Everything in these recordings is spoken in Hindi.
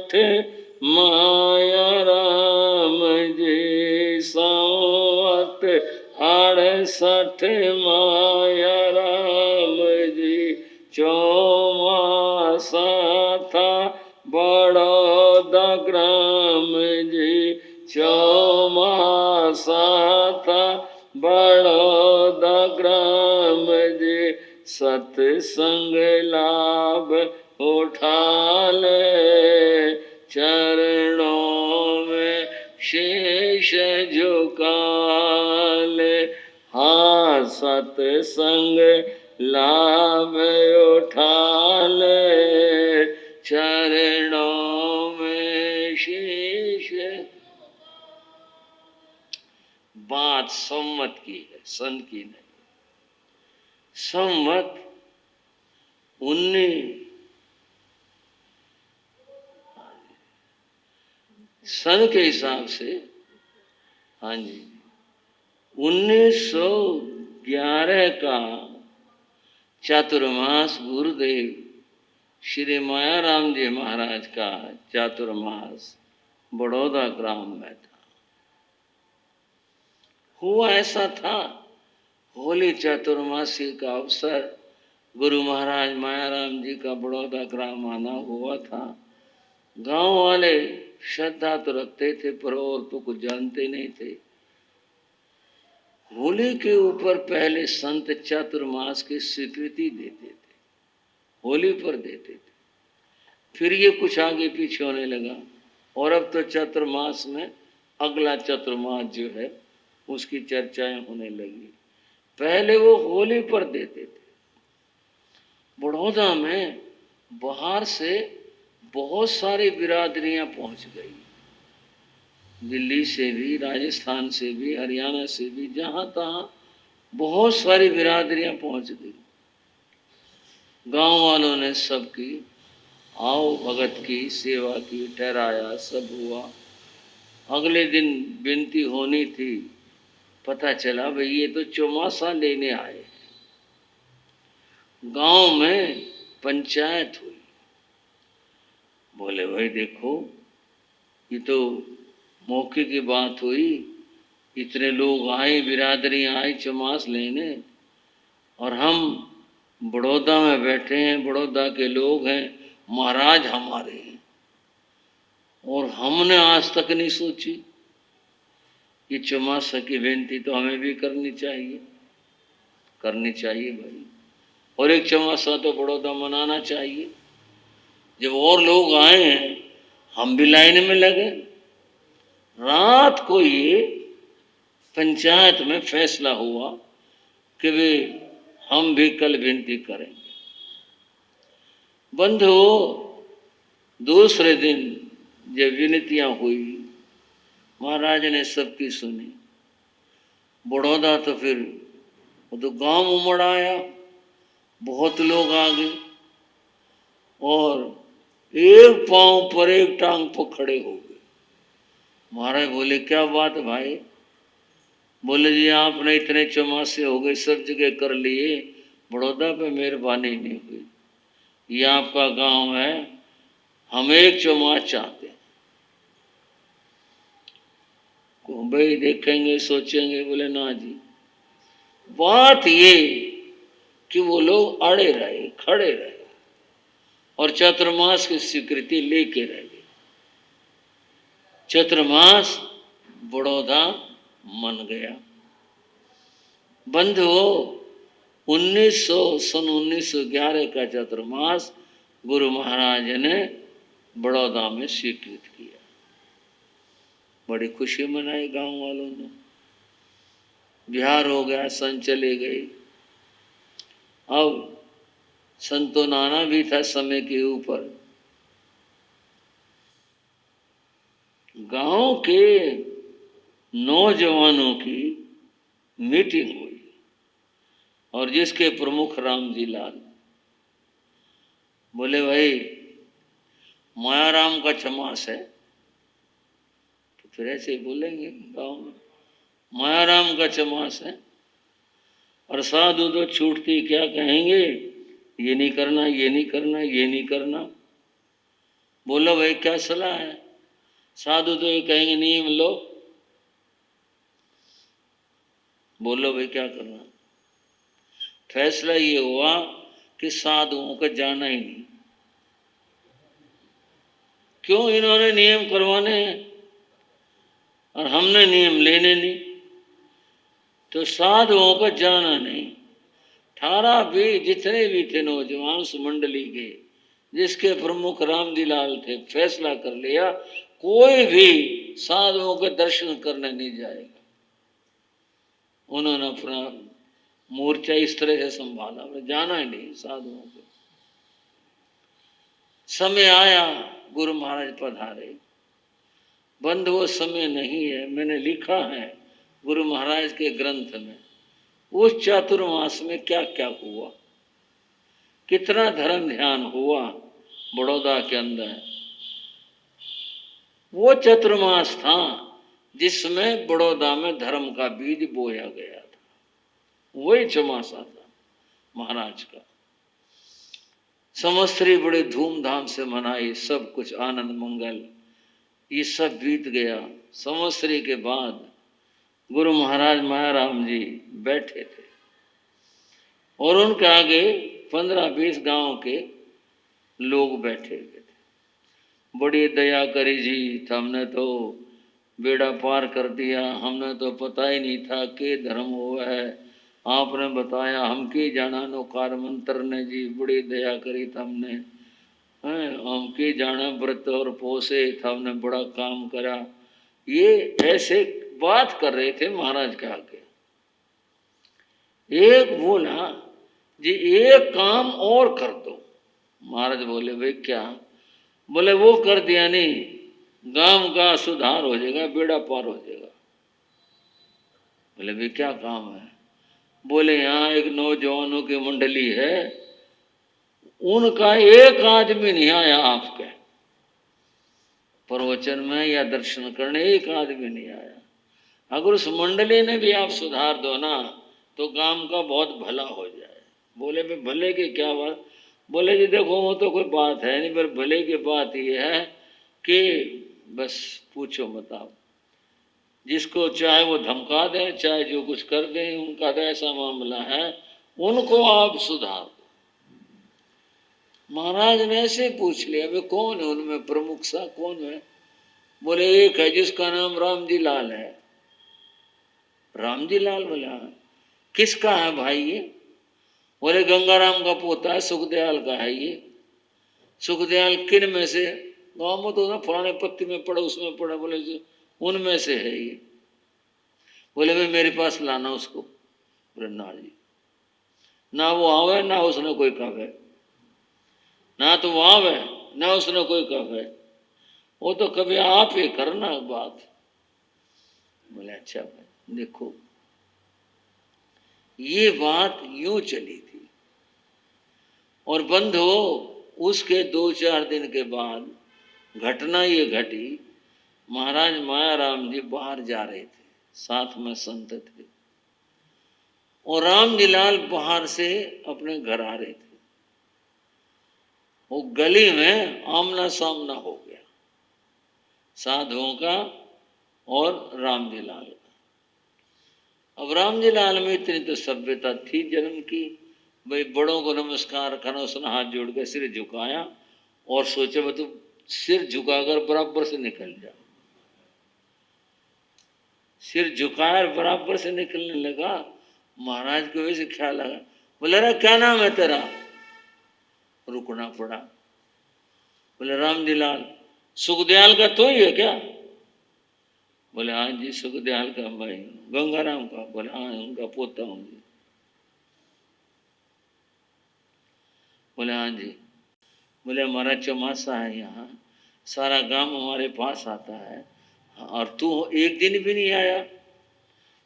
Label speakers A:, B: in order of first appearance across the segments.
A: साठ माया राम जी, संवत 68 माया राम जी, चौमासा था बड़ौदा ग्राम जी, चौमासा था बड़ौदा ग्राम जी, सत्संग लाभ उठा ले, चरणों में शीश झुका ले। हाँ, सत्संग लाभ उठा ले, चरणों में शीश। बात सम्मत की है, सन की नहीं। सम्मत 19 सन के हिसाब से, हाँ जी, 1911 का चातुर्मास गुरुदेव श्री मायाराम जी महाराज का चातुर्मास बड़ौदा ग्राम में था। हुआ ऐसा था, होली चातुर्मासी का अवसर गुरु महाराज मायाराम जी का बड़ौदा ग्राम आना हुआ था। गांव वाले श्रद्धा तो रखते थे पर और तो कुछ जानते नहीं थे। होली के ऊपर पहले संत चातुर्मास की स्वीकृति देते थे, होली पर देते थे, फिर ये कुछ आगे पीछे होने लगा और अब तो चातुर्मास में अगला चातुर्मास जो है उसकी चर्चाएं होने लगी। पहले वो होली पर देते थे। बड़ौदा में बाहर से बहुत सारी बिरादरियां पहुंच गई, दिल्ली से भी, राजस्थान से भी, हरियाणा से भी, जहां तहां बहुत सारी बिरादरियां पहुंच गई। गांव वालों ने सबकी आओ भगत की सेवा की, ठहराया, सब हुआ। अगले दिन विनती होनी थी, पता चला भाई ये तो चौमासा लेने आए। गांव में पंचायत हुई, बोले भाई देखो ये तो मौके की बात हुई, इतने लोग आए, बिरादरियां आई चौमास लेने, और हम बड़ौदा में बैठे हैं, बड़ौदा के लोग हैं, महाराज हमारे हैं, और हमने आज तक नहीं सोची ये चौमासा की बेनती तो हमें भी करनी चाहिए, करनी चाहिए भाई, और एक चौमासा तो बड़ौदा मनाना चाहिए। जब और लोग आए हैं हम भी लाइन में लगे। रात को ये पंचायत में फैसला हुआ कि वे हम भी कल विनती करेंगे। बंधुओं, दूसरे दिन जब विनतियां हुई, महाराज ने सबकी सुनी। बड़ौदा तो फिर वो तो गांव उमड़ आया, बहुत लोग आ गए और एक पांव पर एक टांग पर खड़े हो गए। महाराज बोले क्या बात भाई? बोले जी आपने इतने चौमासे हो गए, सब जगह कर लिए, बड़ौदा पे मेहरबानी नहीं हुई। ये आपका गांव है, हम एक चौमास चाहते हैं। भाई देखेंगे, सोचेंगे। बोले ना जी, बात ये कि वो लोग अड़े रहे, खड़े रहे और चातुर्मास की स्वीकृति लेके रह गए। चातुर्मास बड़ौदा मन गया। बंधुओं, 1911 का चातुर्मास गुरु महाराज ने बड़ौदा में स्वीकृत किया। बड़ी खुशी मनाई गांव वालों ने। बिहार हो गया, संत चले गए। अब संतो नाना भी था समय के ऊपर। गांव के नौजवानों की मीटिंग हुई और जिसके प्रमुख रामजी लाल। बोले भाई मायाराम का चमास है, तो फिर ऐसे ही बोलेंगे गांव में, मायाराम का चमास है, और साधु तो छूटती क्या कहेंगे, ये नहीं करना, ये नहीं करना, ये नहीं करना। बोलो भाई क्या सलाह है? साधु तो ये कहेंगे नियम लो। बोलो भाई क्या करना? फैसला ये हुआ कि साधुओं को जाना ही नहीं। क्यों? इन्होंने नियम करवाने हैं और हमने नियम लेने नहीं, तो साधुओं को जाना नहीं। 18 भी जितने भी थे नौजवान उस मंडली के, जिसके प्रमुख रामजीलाल थे, फैसला कर लिया कोई भी साधुओं के दर्शन करने नहीं जाएगा। उन्होंने अपना मोर्चा इस तरह से संभाला, जाना ही नहीं साधुओं को। समय आया, गुरु महाराज पधारे। बंद वो समय नहीं है, मैंने लिखा है गुरु महाराज के ग्रंथ में, उस चातुर्मास में क्या क्या हुआ, कितना धर्म ध्यान हुआ बड़ौदा के अंदर। वो चतुर्मास था जिसमें बड़ौदा में धर्म का बीज बोया गया था। वही चौमासा था महाराज का। संवत्सरी बड़े धूमधाम से मनाई, सब कुछ आनंद मंगल, ये सब बीत गया। संवत्सरी के बाद गुरु महाराज मायाराम जी बैठे थे और उनके आगे 15-20 गांव के लोग बैठे हुए थे। बड़ी दया करी जी, हमने तो बेड़ा पार कर दिया, हमने तो पता ही नहीं था कि धर्म हुआ है, आपने बताया, हम की जाना नौकार मंत्र ने जी, बड़ी दया करी हमने, हम की जाना व्रत और पोसे था, हमने बड़ा काम करा। ये ऐसे बात कर रहे थे महाराज के आगे। एक बोला जी एक काम और कर दो। महाराज बोले भाई क्या? बोले वो कर दिया नहीं, गांव का सुधार हो जाएगा, बेड़ा पार हो जाएगा। बोले भाई क्या काम है? बोले यहाँ एक नौजवानों की मंडली है, उनका एक आदमी नहीं आया आपके प्रवचन में या दर्शन करने, एक आदमी नहीं आया। अगर उस मंडली ने भी आप सुधार दो ना तो गांव का बहुत भला हो जाए। बोले भाई भले की क्या बात? बोले जी देखो वो तो कोई बात है नहीं, पर भले की बात ये है कि बस पूछो मत आप, जिसको चाहे वो धमका दें, चाहे जो कुछ कर दें, उनका तो ऐसा मामला है, उनको आप सुधार दो। महाराज ने ऐसे पूछ लिया वे कौन है उनमें प्रमुख सा कौन है? बोले एक है जिसका नाम रामजी लाल है। रामजी लाल? बोले हाँ। किसका है भाई ये? बोले गंगाराम का पोता है, सुखदयाल का है ये। सुखदयाल किन में से? गाँव में तो ना फलाने पत्ती में पड़ा, उसमें पड़ा। बोले उनमें से है ये। बोले भाई मेरे पास लाना उसको। बोले ना जी, ना वो आवे ना उसने कोई कहा, ना तो वो आवे ना उसने कोई कहा, वो तो कभी आप ही करना बात। बोले अच्छा भाई देखो, ये बात यूं चली थी और बंद हो। उसके 2-4 दिन के बाद घटना ये घटी, महाराज मायाराम जी बाहर जा रहे थे, साथ में संत थे, और रामजीलाल बाहर से अपने घर आ रहे थे। वो गली में आमना सामना हो गया साधुओं का और रामजीलाल का। अब रामजीलाल में इतनी तो सभ्यता थी जन्म की, भाई बड़ों को नमस्कार करना, उसने हाथ जोड़ के सिर झुकाया और सोचा मैं तो सिर झुकाकर बराबर से निकल जा। सिर झुकाया बराबर से निकलने लगा। महाराज को वैसे ख्याल लगा, बोले अरे क्या नाम है तेरा? रुकना पड़ा। बोले रामजीलाल। सुखदयाल का तो ही है क्या? बोले हाँ जी सुखदयाल का भाई। गंगाराम का? बोले हाँ उनका पोता हूँ जी। बोले हाँ जी। बोले हमारा चौमासा है यहाँ, सारा गांव हमारे पास आता है और तू एक दिन भी नहीं आया?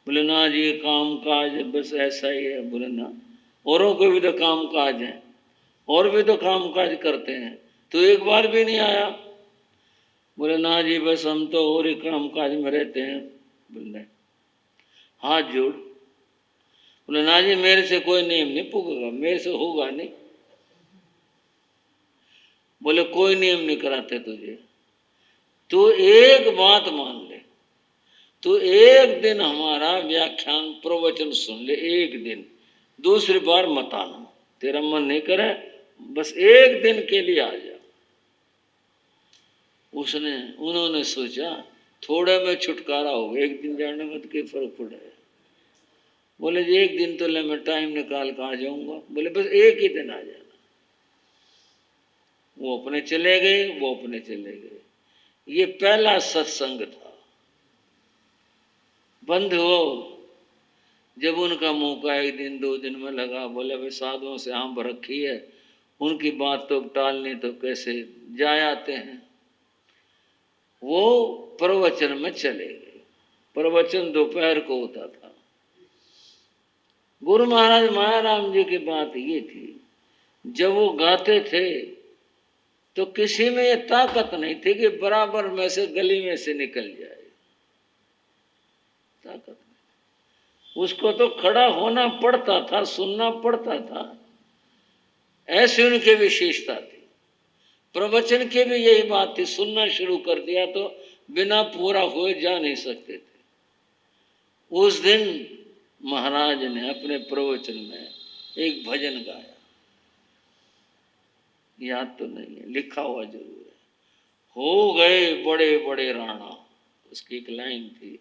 A: बोले ना जी काम काज बस ऐसा ही है। बोले ना औरों को भी तो काम काज है, और भी तो काम काज करते हैं, तो एक बार भी नहीं आया? बोले ना जी बस हम तो और ही काम काज में रहते हैं। बोले हाथ जोड़। बोले ना जी मेरे से कोई नियम नहीं पुगेगा, मेरे से होगा नहीं। बोले कोई नियम नहीं कराते तुझे, तू एक बात मान ले, तू एक दिन हमारा व्याख्यान प्रवचन सुन ले, एक दिन, दूसरी बार मत आना, तेरा मन नहीं करे बस एक दिन के लिए आ जा। उन्होंने सोचा थोड़े में छुटकारा हो, एक दिन जाने में तो क्या फर्क पड़ा है। बोले जी एक दिन तो ले मैं टाइम निकाल कर आ जाऊंगा। बोले बस एक ही दिन आ जाना। वो अपने चले गए, वो अपने चले गए। ये पहला सत्संग था। बंद हो जब उनका मौका एक दिन दो दिन में लगा, बोले भाई साधुओं से आंब रखी है, उनकी बात तो टालनी तो कैसे, जा आते हैं। वो प्रवचन में चले गए। प्रवचन दोपहर को होता था। गुरु महाराज मायाराम जी की बात ये थी, जब वो गाते थे तो किसी में ये ताकत नहीं थी कि बराबर में से गली में से निकल जाए, ताकत नहीं। उसको तो खड़ा होना पड़ता था, सुनना पड़ता था। ऐसी उनकी विशेषता थी। प्रवचन की भी यही बात थी, सुनना शुरू कर दिया तो बिना पूरा हुए जा नहीं सकते थे। उस दिन महाराज ने अपने प्रवचन में एक भजन गाया, याद तो नहीं है, लिखा हुआ जरूर है। हो गए बड़े बड़े राणा, उसकी एक लाइन थी,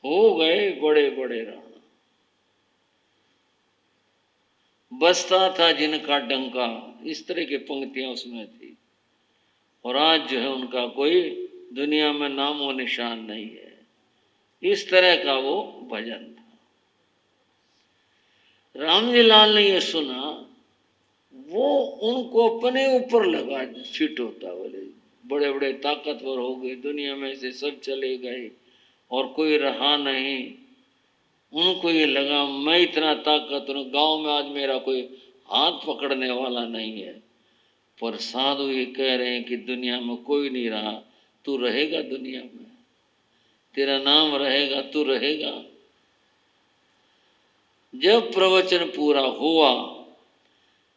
A: हो गए बड़े बड़े राणा, बसता था जिनका डंका, इस तरह की पंक्तियां उसमें थी। और आज जो है उनका कोई दुनिया में नामो निशान नहीं है। इस तरह का वो भजन था। रामजी लाल ने ये सुना, वो उनको अपने ऊपर लगा फिट होता। बोले बड़े बड़े ताकतवर हो गए, दुनिया में से सब चले गए और कोई रहा नहीं। उनको ये लगा मैं इतना ताकतवर, गांव में आज मेरा कोई हाथ पकड़ने वाला नहीं है। पर साधु ये कह रहे हैं कि दुनिया में कोई नहीं रहा, तू रहेगा दुनिया में, तेरा नाम रहेगा, तू रहेगा। जब प्रवचन पूरा हुआ,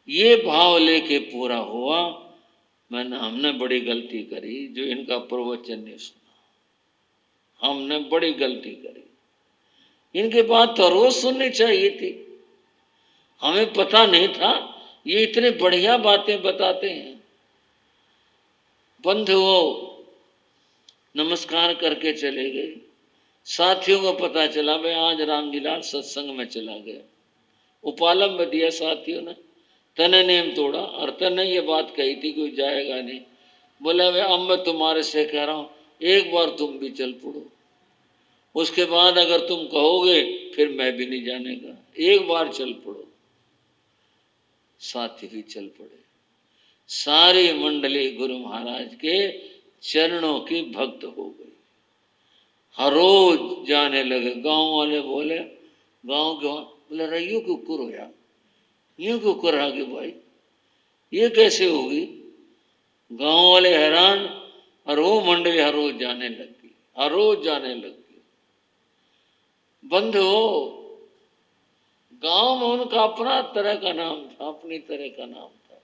A: ये भाव लेके पूरा हुआ, हमने बड़ी गलती करी जो इनका प्रवचन नहीं सुना। हमने बड़ी गलती करी। इनकी बात तो रोज सुननी चाहिए थी। हमें पता नहीं था ये इतने बढ़िया बातें बताते हैं। बंधुओं नमस्कार करके चले गए। साथियों को पता चला भाई आज रामजी लाल सत्संग में चला गया। उपालम में दिया साथियों ने, तने नेम तोड़ा और तने ये बात कही थी कोई जाएगा नहीं। बोला भाई अब मैं तुम्हारे से कह रहा हूं, एक बार तुम भी चल पड़ो, उसके बाद अगर तुम कहोगे फिर मैं भी नहीं जाने का, एक बार चल पड़ो। साथी भी चल पड़े। सारी मंडली गुरु महाराज के चरणों की भक्त हो गई। हर रोज जाने लगे। गांव वाले बोले, गांव के बोले रैयो क्यों कुर होया, यूं क्यों कर रहा कि भाई ये कैसे होगी। गांव वाले हैरान और वो मंडली हर रोज जाने लगी, हर रोज जाने लगी। बंद हो गांव में उनका अपना तरह का नाम था, अपनी तरह का नाम था।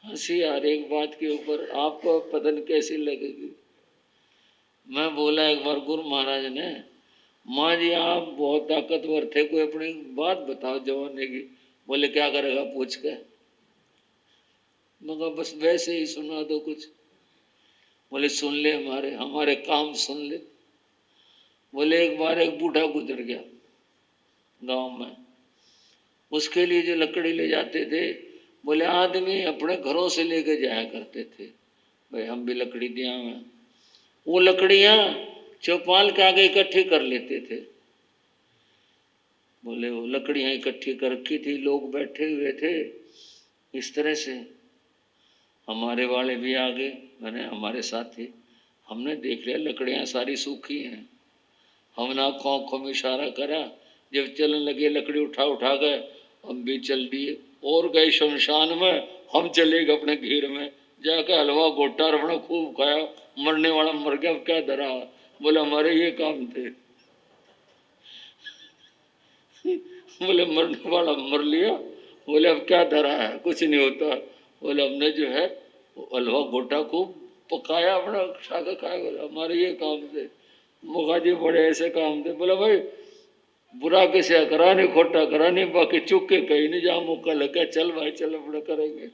A: हंसी यार एक बात के ऊपर, आपको पता नहीं कैसी लगेगी। मैं बोला एक बार गुरु महाराज ने, माँ जी आप बहुत ताकतवर थे, कोई अपनी बात बताओ जवानी की। बोले क्या करेगा पूछ के। मगर बस वैसे ही सुना दो कुछ। बोले सुन ले, हमारे काम सुन ले। बोले एक बार एक बूढ़ा गुजर गया गांव में, उसके लिए जो लकड़ी ले जाते थे, बोले आदमी अपने घरों से लेके जाया करते थे, भाई हम भी लकड़ी दिया में। वो लकड़ियां चौपाल के आगे इकट्ठी कर लेते थे। बोले वो लकड़ियां इकट्ठी कर रखी थी, लोग बैठे हुए थे इस तरह से। हमारे वाले भी आ गए, मैंने हमारे साथी, हमने देख लिया लकड़ियां सारी सूखी हैं। हमने आँखों में इशारा करा, जब चलने लगे लकड़ी उठा उठा गए, हम भी चल दिए और गए शमशान में। हम चले गए अपने घेर में, जाकर हलवा गोटा अपना खूब खाया। मरने वाला मर गया, अब क्या धरा। बोले हमारे ये काम थे। बोले मरने वाला मर लिया, बोले अब क्या धरा है, कुछ नहीं होता। बोले हमने जो है हलवा गोटा खूब पकाया, अपना खाकर खाया। बोले हमारे ये काम थे मुखा जी, बड़े ऐसे काम थे। बोला भाई बुरा किसे करा नहीं, खोटा करा नहीं, बाकी चुप के कहीं नहीं, जहाँ मौका लगा चल भाई चल अपना करेंगे।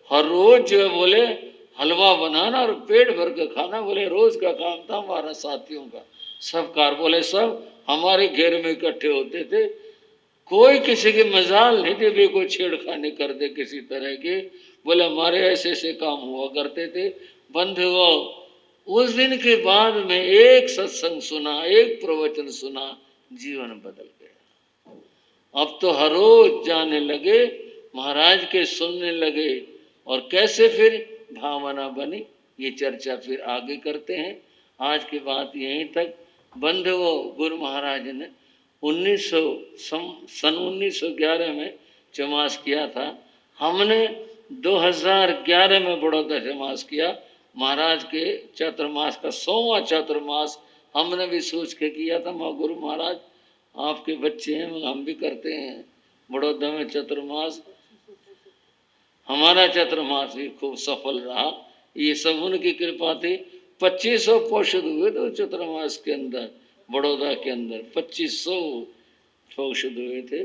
A: हर रोज जो है बोले हलवा बनाना और पेट भर के खाना, बोले रोज का काम था हमारा साथियों का। सब कार बोले सब हमारे घेर में इकट्ठे होते थे, कोई किसी की मजाल नहीं थी भी कोई छेड़खानी कर दे किसी तरह की। बोले हमारे ऐसे ऐसे काम हुआ करते थे। बंधुओं उस दिन के बाद में एक सत्संग सुना, एक प्रवचन सुना, जीवन बदल गया। अब तो हर रोज जाने लगे, महाराज के सुनने लगे, और कैसे फिर भावना बनी, ये चर्चा फिर आगे करते हैं। आज की बात यहीं तक। बंधुओं गुरु महाराज ने 1911 में चमास किया था, हमने 2011 में बड़ौदा चमास किया। महाराज के चातुर्मास का 100वां चातुर्मास हमने भी सोच के किया था। माँ गुरु महाराज आपके बच्चे हैं, हम भी करते हैं बड़ौदा में चातुर्मास। हमारा चातुर्मास भी खूब सफल रहा, ये सब उनकी कृपा थी। 2500 पौषध हुए थे चातुर्मास के अंदर, बड़ौदा के अंदर 2500 पौषध हुए थे।